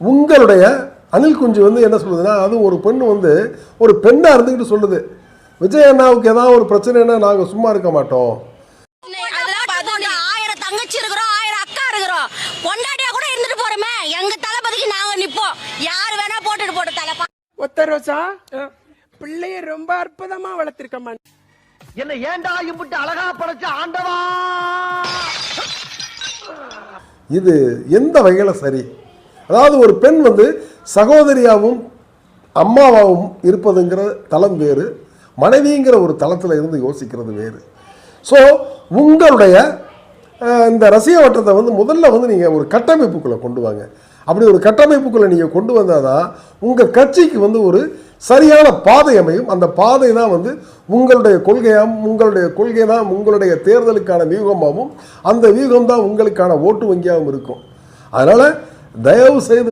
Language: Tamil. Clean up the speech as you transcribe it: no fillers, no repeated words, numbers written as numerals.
உங்களுடைய அனில் குஞ்சு வந்து என்ன சொல்லுதுன்னா, அது ஒரு பெண்ணு வந்து ஒரு பெண்ணாக இருந்துக்கிட்டு சொல்லுது, விஜய் அண்ணாவுக்கு ஏதாவது ஒரு பிரச்சனைன்னா நாங்கள் சும்மா இருக்க மாட்டோம். தங்கச்சி இருக்கிறோம், 1000 அக்கா இருக்கிறோம், பொண்டாட்டியா கூட இருந்துட்டு போறோமே, எங்க தளபதிக்கு நாங்க நிப்போம். யார் வேணா போட்டுட்டு போட்டு தலப்பா. ஒத்த ரோசா பிள்ளைய ரொம்ப அற்புதமா வளர்த்திருக்கமா. என்ன ஏண்டா இம்புட்டு அழகா படைச்ச ஆண்டவா? இது எந்த வகையில் சரி? அதாவது ஒரு பெண் வந்து சகோதரியாகவும் அம்மாவாகவும் இருப்பதுங்கிற தளம் வேறு, மனைவிங்கிற ஒரு தளத்தில் இருந்து யோசிக்கிறது வேறு. ஸோ உங்களுடைய இந்த ரசிக வட்டத்தை வந்து முதல்ல வந்து நீங்கள் ஒரு கட்டமைப்புக்குள்ளே கொண்டு வாங்க. அப்படி ஒரு கட்டமைப்புக்குள்ளே நீங்கள் கொண்டு வந்தால் தான் உங்கள் கட்சிக்கு வந்து ஒரு சரியான பாதை அமையும். அந்த பாதை தான் வந்து உங்களுடைய கொள்கையாகவும், உங்களுடைய கொள்கை தான் உங்களுடைய தேர்தலுக்கான வியூகமாகவும், அந்த வியூகம் தான் உங்களுக்கான ஓட்டு வங்கியாகவும் இருக்கும். அதனால் தயவு செய்து